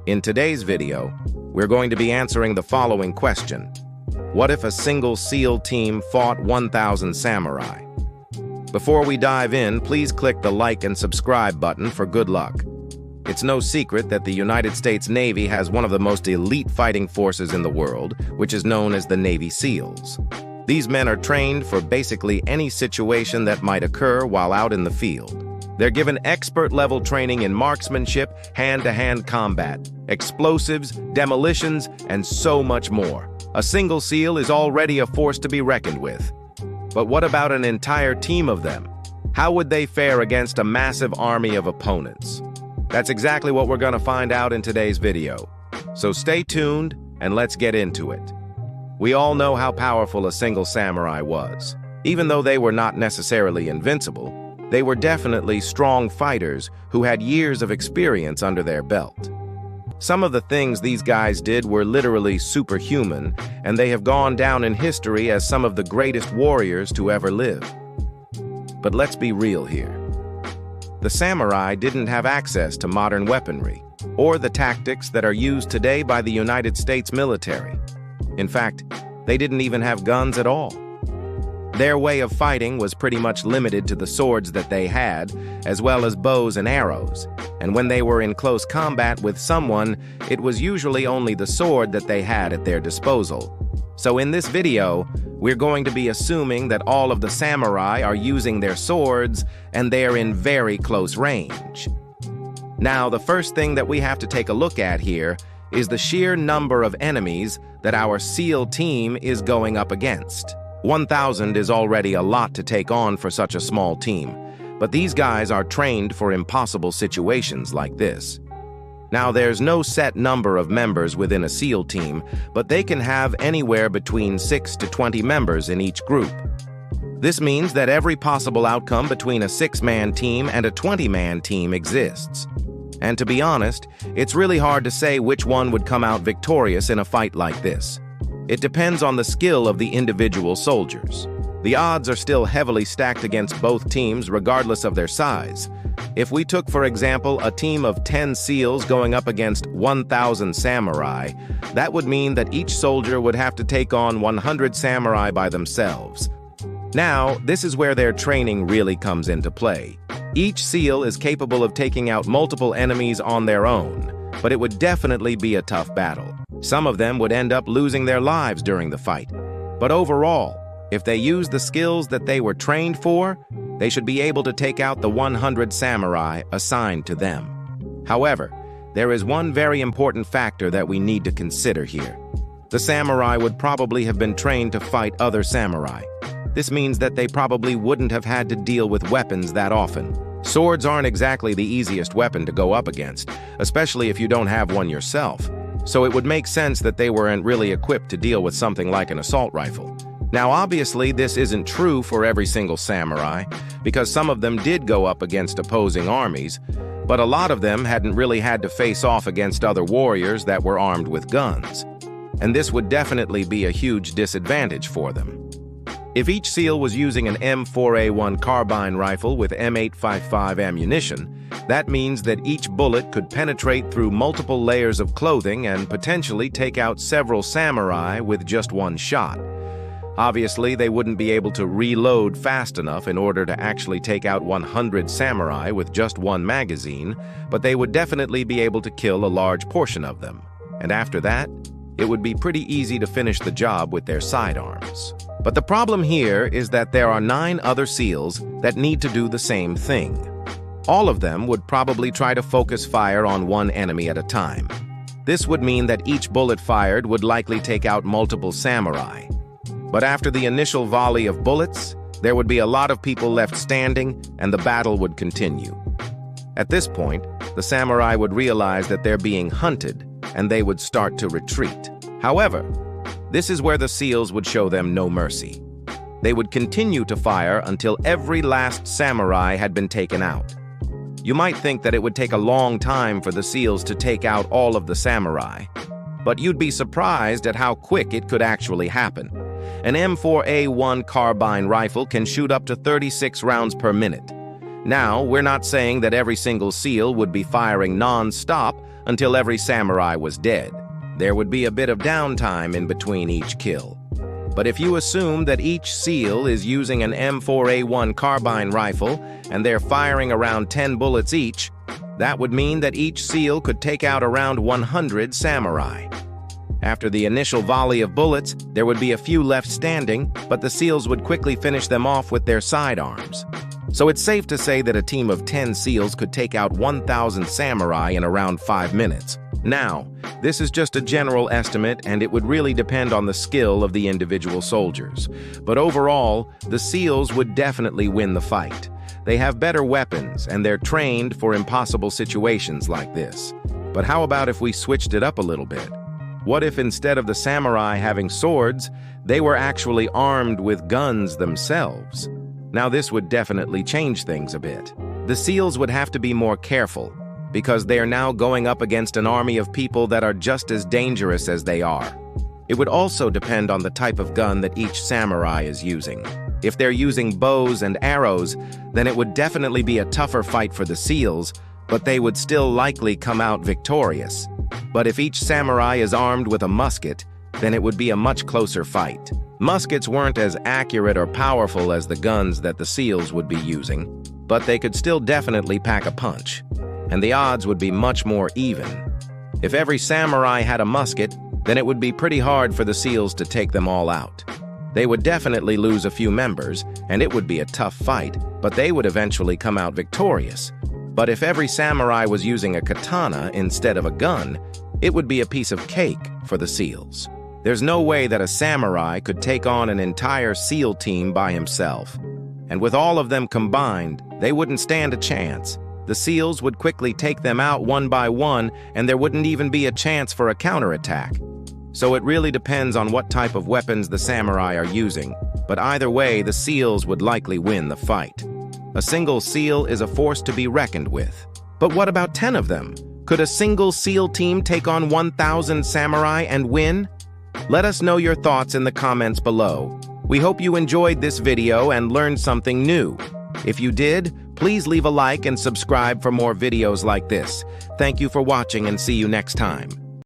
In today's video, we're going to be answering the following question. What if a single SEAL team fought 1,000 samurai? Before we dive in, please click the like and subscribe button for good luck. It's no secret that the United States Navy has one of the most elite fighting forces in the world, which is known as the Navy SEALs. These men are trained for basically any situation that might occur while out in the field. They're given expert-level training in marksmanship, hand-to-hand combat, explosives, demolitions, and so much more. A single SEAL is already a force to be reckoned with. But what about an entire team of them? How would they fare against a massive army of opponents? That's exactly what we're going to find out in today's video. So stay tuned and let's get into it. We all know how powerful a single samurai was. Even though they were not necessarily invincible, they were definitely strong fighters who had years of experience under their belt. Some of the things these guys did were literally superhuman, and they have gone down in history as some of the greatest warriors to ever live. But let's be real here. The samurai didn't have access to modern weaponry or the tactics that are used today by the United States military. In fact, they didn't even have guns at all. Their way of fighting was pretty much limited to the swords that they had, as well as bows and arrows. And when they were in close combat with someone, it was usually only the sword that they had at their disposal. So in this video, we're going to be assuming that all of the samurai are using their swords and they're in very close range. Now, the first thing that we have to take a look at here is the sheer number of enemies that our SEAL team is going up against. 1,000 is already a lot to take on for such a small team, but these guys are trained for impossible situations like this. Now, there's no set number of members within a SEAL team, but they can have anywhere between 6 to 20 members in each group. This means that every possible outcome between a 6-man team and a 20-man team exists. And to be honest, it's really hard to say which one would come out victorious in a fight like this. It depends on the skill of the individual soldiers. The odds are still heavily stacked against both teams regardless of their size. If we took, for example, a team of 10 SEALs going up against 1,000 samurai, that would mean that each soldier would have to take on 100 samurai by themselves. Now, this is where their training really comes into play. Each SEAL is capable of taking out multiple enemies on their own, but it would definitely be a tough battle. Some of them would end up losing their lives during the fight. But overall, if they use the skills that they were trained for, they should be able to take out the 100 samurai assigned to them. However, there is one very important factor that we need to consider here. The samurai would probably have been trained to fight other samurai. This means that they probably wouldn't have had to deal with weapons that often. Swords aren't exactly the easiest weapon to go up against, especially if you don't have one yourself. So it would make sense that they weren't really equipped to deal with something like an assault rifle. Now, obviously, this isn't true for every single samurai, because some of them did go up against opposing armies, but a lot of them hadn't really had to face off against other warriors that were armed with guns. And this would definitely be a huge disadvantage for them. If each SEAL was using an M4A1 carbine rifle with M855 ammunition, that means that each bullet could penetrate through multiple layers of clothing and potentially take out several samurai with just one shot. Obviously, they wouldn't be able to reload fast enough in order to actually take out 100 samurai with just one magazine, but they would definitely be able to kill a large portion of them. And after that, it would be pretty easy to finish the job with their sidearms. But the problem here is that there are 9 other SEALs that need to do the same thing. All of them would probably try to focus fire on one enemy at a time. This would mean that each bullet fired would likely take out multiple samurai. But after the initial volley of bullets, there would be a lot of people left standing and the battle would continue. At this point, the samurai would realize that they're being hunted and they would start to retreat. However, this is where the SEALs would show them no mercy. They would continue to fire until every last samurai had been taken out. You might think that it would take a long time for the SEALs to take out all of the samurai, but you'd be surprised at how quick it could actually happen. An M4A1 carbine rifle can shoot up to 36 rounds per minute. Now, we're not saying that every single SEAL would be firing non-stop until every samurai was dead. There would be a bit of downtime in between each kill. But if you assume that each SEAL is using an M4A1 carbine rifle and they're firing around 10 bullets each, that would mean that each SEAL could take out around 100 samurai. After the initial volley of bullets, there would be a few left standing, but the SEALs would quickly finish them off with their sidearms. So it's safe to say that a team of 10 SEALs could take out 1,000 samurai in around 5 minutes. Now, this is just a general estimate, and it would really depend on the skill of the individual soldiers. But overall, the SEALs would definitely win the fight. They have better weapons, and they're trained for impossible situations like this. But how about if we switched it up a little bit? What if instead of the samurai having swords, they were actually armed with guns themselves? Now this would definitely change things a bit. The SEALs would have to be more careful, because they are now going up against an army of people that are just as dangerous as they are. It would also depend on the type of gun that each samurai is using. If they're using bows and arrows, then it would definitely be a tougher fight for the SEALs, but they would still likely come out victorious. But if each samurai is armed with a musket, then it would be a much closer fight. Muskets weren't as accurate or powerful as the guns that the SEALs would be using, but they could still definitely pack a punch, and the odds would be much more even. If every samurai had a musket, then it would be pretty hard for the SEALs to take them all out. They would definitely lose a few members, and it would be a tough fight, but they would eventually come out victorious. But if every samurai was using a katana instead of a gun, it would be a piece of cake for the SEALs. There's no way that a samurai could take on an entire SEAL team by himself. And with all of them combined, they wouldn't stand a chance. The SEALs would quickly take them out one by one, and there wouldn't even be a chance for a counterattack. So it really depends on what type of weapons the samurai are using, but either way, the SEALs would likely win the fight. A single SEAL is a force to be reckoned with. But what about 10 of them? Could a single SEAL team take on 1,000 samurai and win? Let us know your thoughts in the comments below. We hope you enjoyed this video and learned something new. If you did, please leave a like and subscribe for more videos like this. Thank you for watching and see you next time.